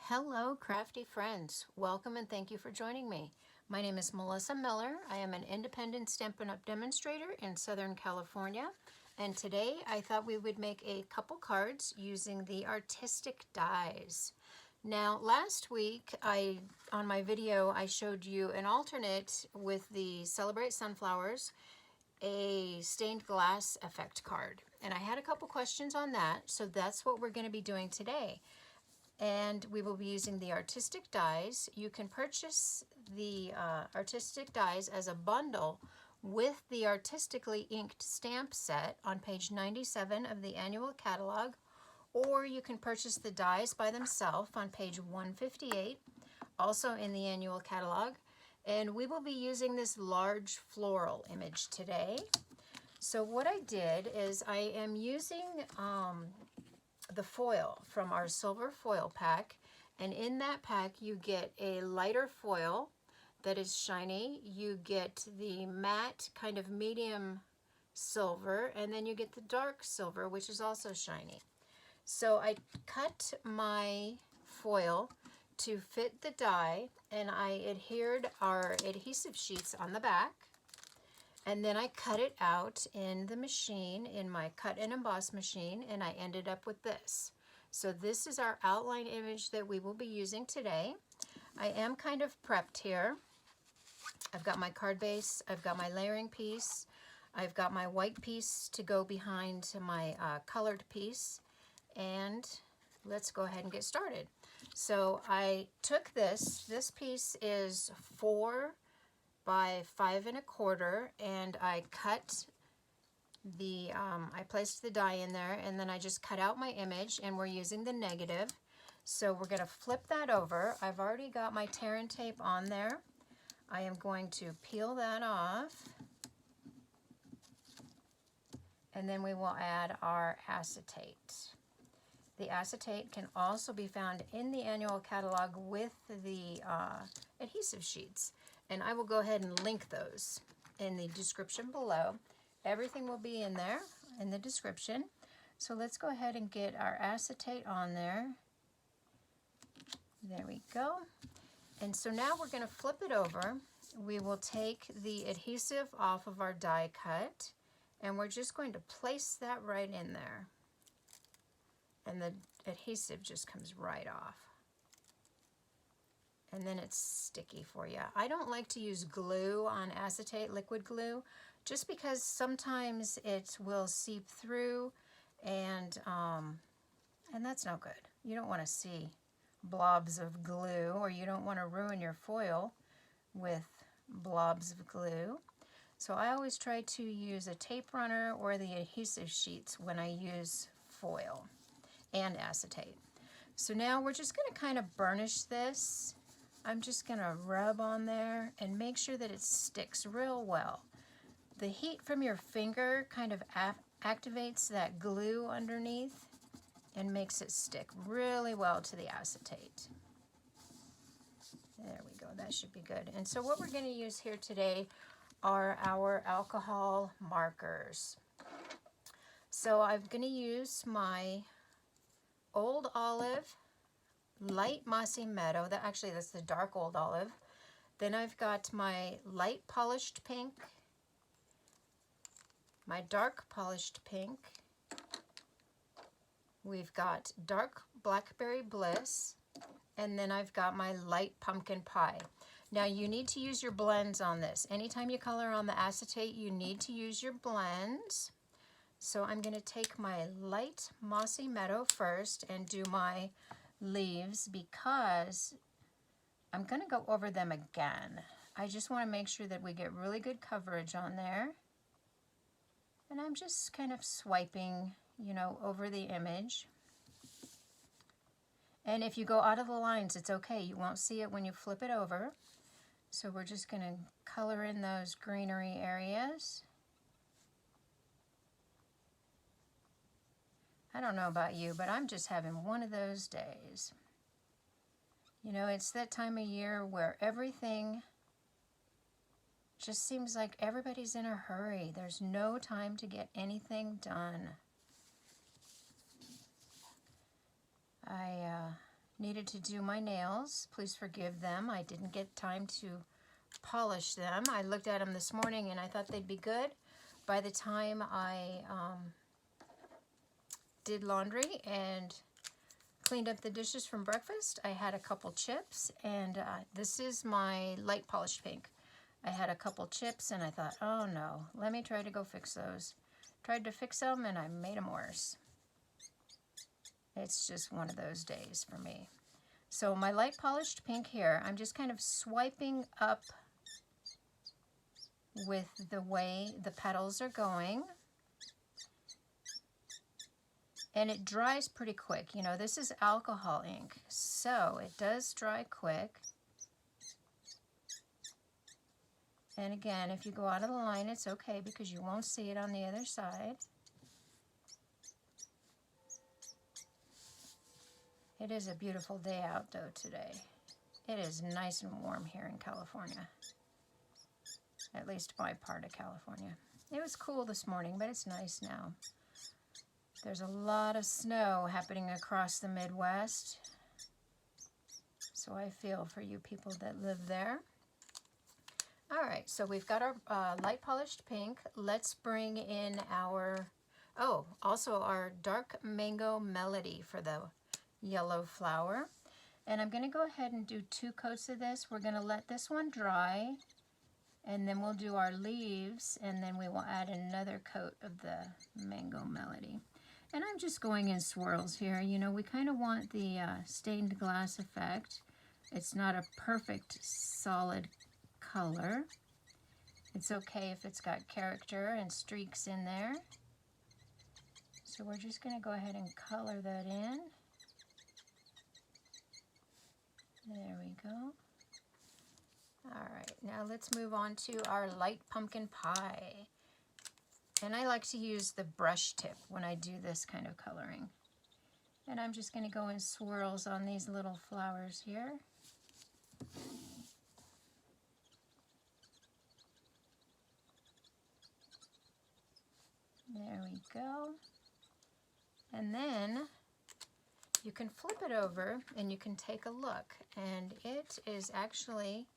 Hello, crafty friends. Welcome and thank you for joining me. My name is Melissa Miller. I am an independent Stampin' Up! Demonstrator in Southern California. And today I thought we would make a couple cards using the artistic dies. Now, last week on my video, I showed you an alternate with the Celebrate Sunflowers, a stained glass effect card. And I had a couple questions on that, so that's what we're going to be doing today. And we will be using the artistic dies. You can purchase the artistic dies as a bundle with the artistically inked stamp set on page 97 of the annual catalog, or you can purchase the dies by themselves on page 158, also in the annual catalog. And we will be using this large floral image today. So what I did is I am using the foil from our silver foil pack, and in that pack you get a lighter foil that is shiny, you get the matte kind of medium silver, and then you get the dark silver, which is also shiny. So I cut my foil to fit the die, and I adhered our adhesive sheets on the back, and then I cut it out in the machine, in my cut and emboss machine, and I ended up with this. So this is our outline image that we will be using today. I am kind of prepped here. I've got my card base, I've got my layering piece, I've got my white piece to go behind my colored piece, and let's go ahead and get started. So I took this piece is 4 by 5 1/4, and I cut the, I placed the die in there, and then I just cut out my image, and we're using the negative. So we're going to flip that over. I've already got my tear and tape on there. I am going to peel that off, and then we will add our acetate. The acetate can also be found in the annual catalog with the adhesive sheets. And I will go ahead and link those in the description below. Everything will be in there in the description. So let's go ahead and get our acetate on there. There we go. And so now we're going to flip it over. We will take the adhesive off of our die cut, and we're just going to place that right in there. And the adhesive just comes right off. And then it's sticky for you. I don't like to use glue on acetate, liquid glue, just because sometimes it will seep through, and that's no good. You don't want to see blobs of glue, or you don't want to ruin your foil with blobs of glue. So I always try to use a tape runner or the adhesive sheets when I use foil and acetate. So now we're just going to kind of burnish this. I'm just going to rub on there and make sure that it sticks real well. The heat from your finger kind of activates that glue underneath and makes it stick really well to the acetate. There we go, that should be good. And so what we're going to use here today are our alcohol markers. So I'm going to use my Old Olive light mossy meadow. That's the dark old olive. Then I've got my light polished pink, my dark polished pink. We've got dark blackberry bliss, and then I've got my light pumpkin pie. Now you need to use your blends on this. Anytime you color on the acetate, you need to use your blends. So I'm going to take my light mossy meadow first and do my leaves, because I'm going to go over them again. I just want to make sure that we get really good coverage on there. And I'm just kind of swiping, over the image. And if you go out of the lines, it's okay. You won't see it when you flip it over. So we're just going to color in those greenery areas. I don't know about you, but I'm just having one of those days. It's that time of year where everything just seems like everybody's in a hurry. There's no time to get anything done. I need needed to do my nails. Please forgive them. I didn't get time to polish them. I looked at them this morning and I thought they'd be good. By the time I did laundry and cleaned up the dishes from breakfast, I had a couple chips, and this is my light polished pink. I had a couple chips and I thought, oh no, let me try to go fix those. Tried to fix them and I made them worse. It's just one of those days for me. So my light polished pink here, I'm just kind of swiping up with the way the petals are going. And it dries pretty quick. You know, this is alcohol ink, so it does dry quick. And again, if you go out of the line, it's okay because you won't see it on the other side. It is a beautiful day out though today. It is nice and warm here in California. At least my part of California. It was cool this morning, but it's nice now. There's a lot of snow happening across the Midwest. So I feel for you people that live there. All right, so we've got our light polished pink. Let's bring in our, also our dark mango melody for the yellow flower. And I'm gonna go ahead and do 2 coats of this. We're gonna let this one dry, and then we'll do our leaves, and then we will add another coat of the mango melody. And I'm just going in swirls here. You know, we kind of want the stained glass effect. It's not a perfect solid color. It's okay if it's got character and streaks in there. So we're just going to go ahead and color that in. There we go. All right, now let's move on to our light pumpkin pie. And I like to use the brush tip when I do this kind of coloring. And I'm just going to go in swirls on these little flowers here. There we go. And then you can flip it over and you can take a look. And it is actually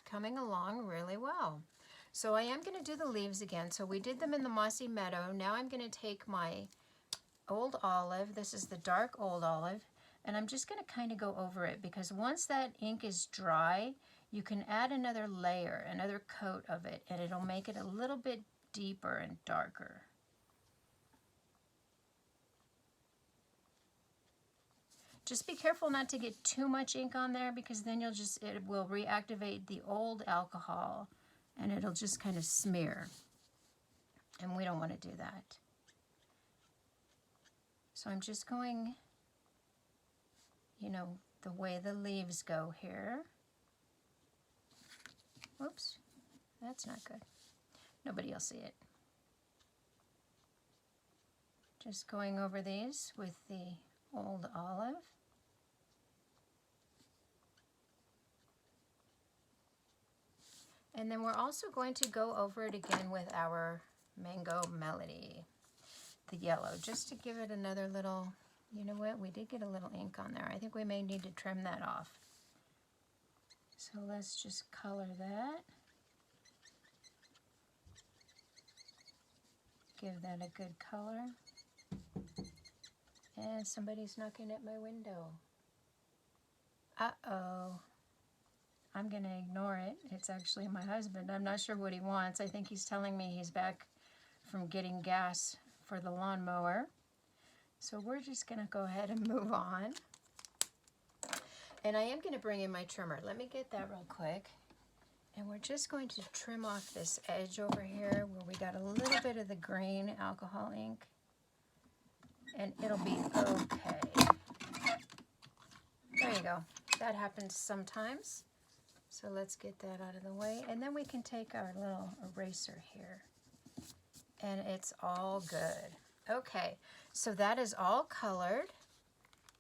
coming along really well. So I am going to do the leaves again. So we did them in the mossy meadow. Now I'm going to take my old olive. This is the dark old olive. And I'm just going to kind of go over it because once that ink is dry, you can add another layer, another coat of it, and it'll make it a little bit deeper and darker. Just be careful not to get too much ink on there because then it will reactivate the old alcohol and it'll just kind of smear. And we don't want to do that. So I'm just going, you know, the way the leaves go here. Whoops, that's not good. Nobody will see it. Just going over these with the old olive. And then we're also going to go over it again with our mango melody, the yellow, just to give it another little, you know what, we did get a little ink on there. I think we may need to trim that off. So let's just color that. Give that a good color. And somebody's knocking at my window. Uh-oh. I'm going to ignore it. It's actually my husband. I'm not sure what he wants. I think he's telling me he's back from getting gas for the lawnmower. So we're just going to go ahead and move on. And I am going to bring in my trimmer. Let me get that real quick. And we're just going to trim off this edge over here where we got a little bit of the green alcohol ink. And it'll be okay. There you go. That happens sometimes. So let's get that out of the way. And then we can take our little eraser here. And it's all good. Okay, so that is all colored.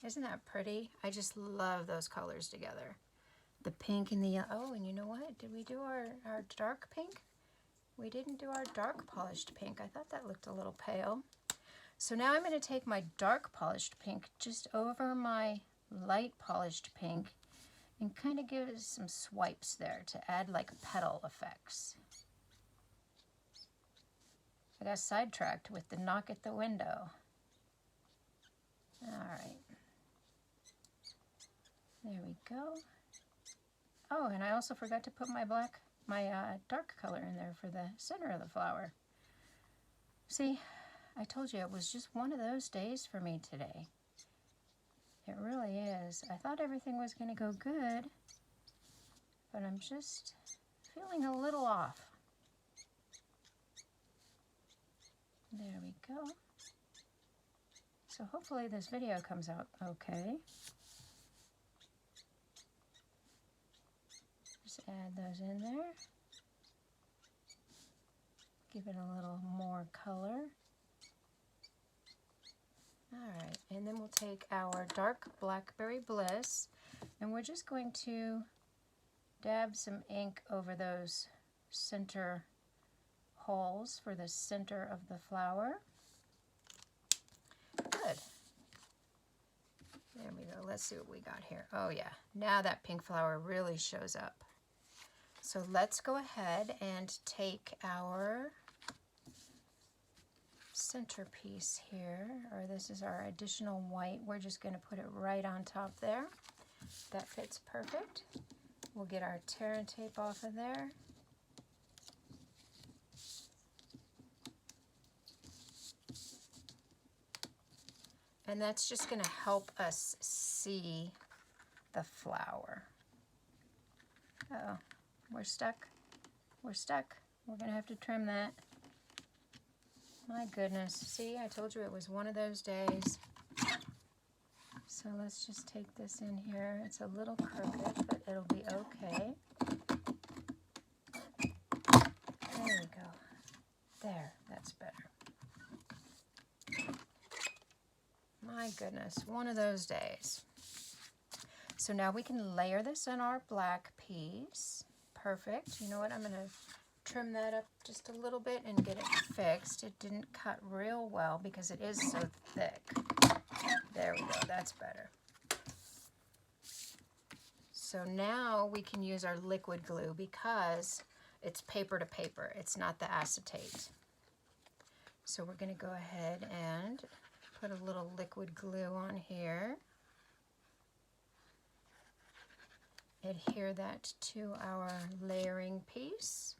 Isn't that pretty? I just love those colors together. The pink and the yellow. Oh, and you know what? Did we do our dark pink? We didn't do our dark polished pink. I thought that looked a little pale. So now I'm going to take my dark polished pink just over my light polished pink and kind of give it some swipes there to add like petal effects. I got sidetracked with the knock at the window. All right. There we go. Oh, and I also forgot to put my dark color in there for the center of the flower. See, I told you it was just one of those days for me today. It really is. I thought everything was going to go good, but I'm just feeling a little off. There we go. So hopefully this video comes out okay. Just add those in there. Give it a little more color. Alright, and then we'll take our dark Blackberry Bliss and we're just going to dab some ink over those center holes for the center of the flower. Good. There we go. Let's see what we got here. Oh yeah, now that pink flower really shows up. So let's go ahead and take our centerpiece here, or this is our additional white. We're just going to put it right on top there. That fits perfect. We'll get our tear and tape off of there. And that's just going to help us see the flower. Uh-oh, we're stuck. We're stuck. We're going to have to trim that. My goodness. See, I told you it was one of those days. So let's just take this in here. It's a little crooked, but it'll be okay. There we go. There, that's better. My goodness, one of those days. So now we can layer this on our black piece. Perfect. You know what? I'm going to trim that up just a little bit and get it fixed. It didn't cut real well because it is so thick. There we go. That's better. So now we can use our liquid glue because it's paper to paper. It's not the acetate. So we're going to go ahead and put a little liquid glue on here. Adhere that to our layering piece.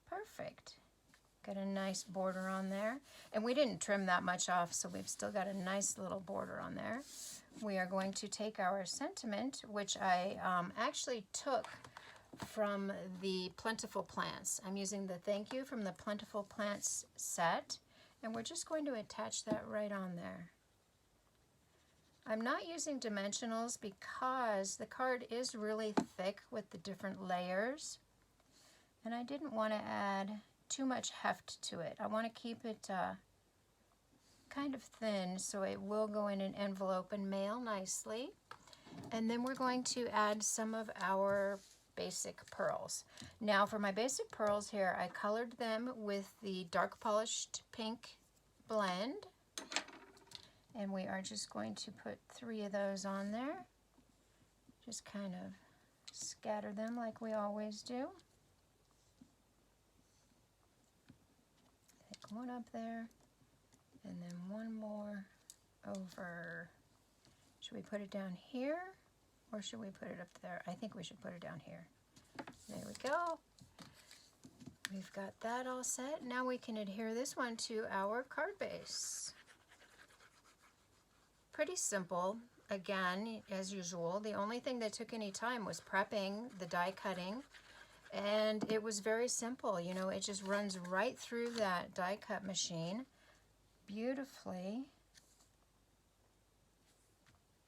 Perfect. Got a nice border on there. And we didn't trim that much off, so we've still got a nice little border on there. We are going to take our sentiment, which I actually took from the Plentiful Plants. I'm using the Thank You from the Plentiful Plants set, and we're just going to attach that right on there. I'm not using dimensionals because the card is really thick with the different layers, and I didn't want to add too much heft to it. I want to keep it kind of thin so it will go in an envelope and mail nicely. And then we're going to add some of our basic pearls. Now for my basic pearls here, I colored them with the dark polished pink blend. And we are just going to put 3 of those on there. Just kind of scatter them like we always do. Take one up there, and then one more over. Should we put it down here, or should we put it up there? I think we should put it down here. There we go. We've got that all set. Now we can adhere this one to our card base. Pretty simple. Again, as usual, the only thing that took any time was prepping the die cutting, and it was very simple. You know, it just runs right through that die cut machine beautifully.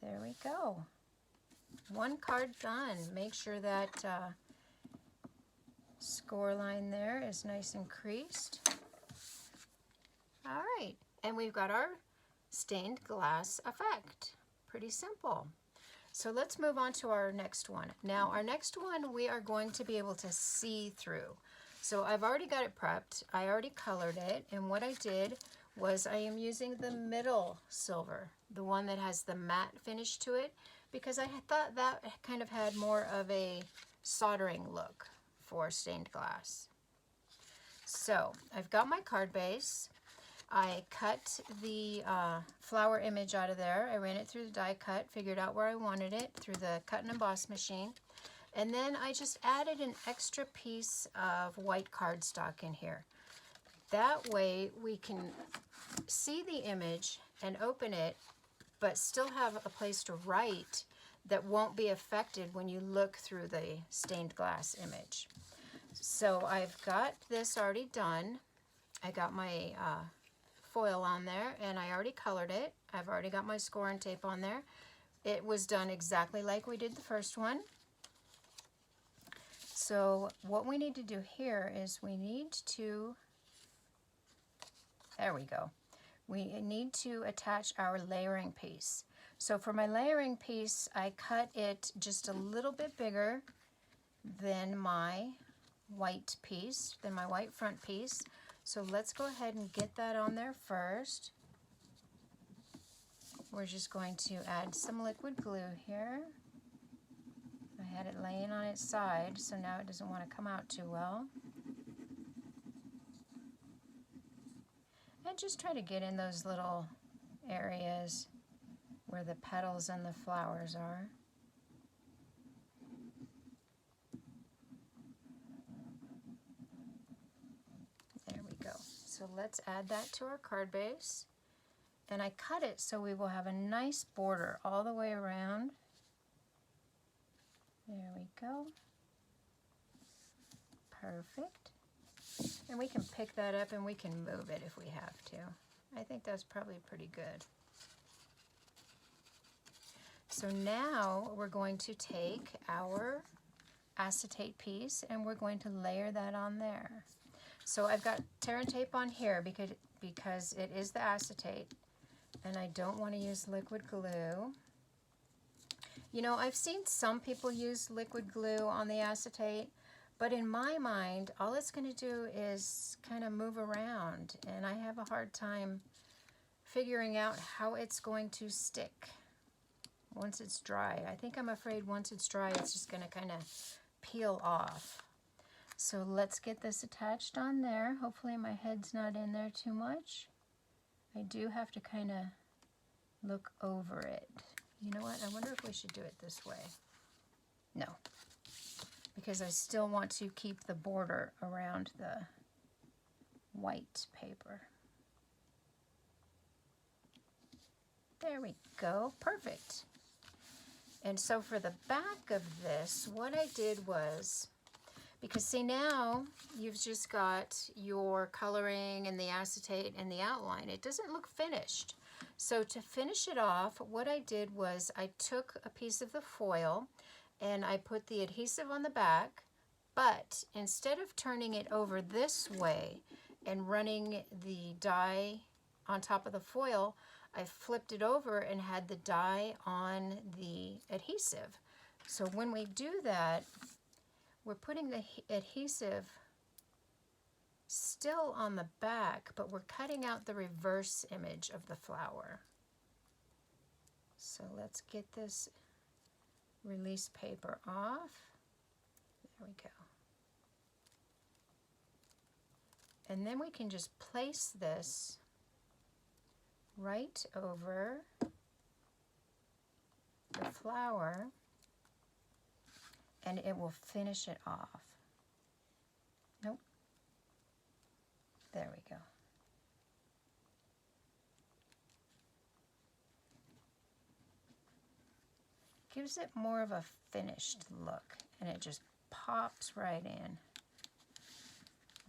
There we go. One card done. Make sure that score line there is nice and creased. All right, and we've got our stained glass effect. Pretty simple. So let's move on to our next one. Now our next one we are going to be able to see through. So I've already got it prepped. I already colored it, and what I did was I am using the middle silver, the one that has the matte finish to it, because I thought that kind of had more of a soldering look for stained glass. So I've got my card base. I cut the flower image out of there. I ran it through the die cut, figured out where I wanted it through the cut and emboss machine. And then I just added an extra piece of white cardstock in here. That way we can see the image and open it, but still have a place to write that won't be affected when you look through the stained glass image. So I've got this already done. I got my foil on there and I already colored it. I've already got my score and tape on there. It was done exactly like we did the first one. So what we need to do here is we need to, there we go. We need to attach our layering piece. So for my layering piece, I cut it just a little bit bigger than my white piece, than my white front piece. So let's go ahead and get that on there first. We're just going to add some liquid glue here. I had it laying on its side, so now it doesn't want to come out too well. And just try to get in those little areas where the petals and the flowers are. There we go. So let's add that to our card base. And I cut it so we will have a nice border all the way around. There we go. Perfect. And we can pick that up and we can move it if we have to. I think that's probably pretty good. So now we're going to take our acetate piece and we're going to layer that on there. So I've got tear and tape on here because it is the acetate and I don't want to use liquid glue. You know, I've seen some people use liquid glue on the acetate, but in my mind, all it's going to do is kind of move around, and I have a hard time figuring out how it's going to stick once it's dry. I think I'm afraid once it's dry, it's just going to kind of peel off. So let's get this attached on there. Hopefully my head's not in there too much. I do have to kind of look over it. You know what? I wonder if we should do it this way. No, because I still want to keep the border around the white paper. There we go. Perfect. And so for the back of this, what I did was, because see now you've just got your coloring and the acetate and the outline. It doesn't look finished. So to finish it off, what I did was I took a piece of the foil and I put the adhesive on the back, but instead of turning it over this way and running the die on top of the foil, I flipped it over and had the die on the adhesive. So when we do that, we're putting the adhesive still on the back, but we're cutting out the reverse image of the flower. So let's get this release paper off. There we go. And then we can just place this right over the flower and it will finish it off. Nope. There we go. Gives it more of a finished look and it just pops right in.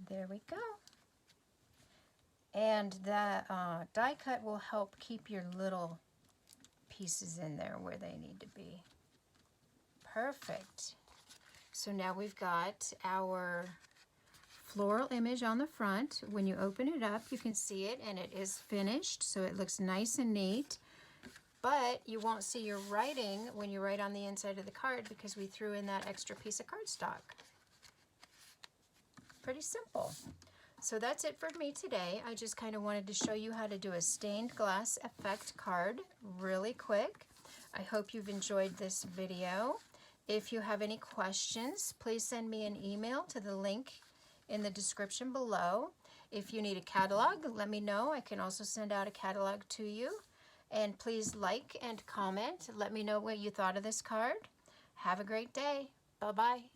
There we go. And the die cut will help keep your little pieces in there where they need to be. Perfect. So now we've got our floral image on the front. When you open it up, you can see it and it is finished, so it looks nice and neat. But you won't see your writing when you write on the inside of the card because we threw in that extra piece of cardstock. Pretty simple. So that's it for me today. I just kind of wanted to show you how to do a stained glass effect card really quick. I hope you've enjoyed this video. If you have any questions, please send me an email to the link in the description below. If you need a catalog, let me know. I can also send out a catalog to you. And please like and comment. Let me know what you thought of this card. Have a great day. Bye-bye.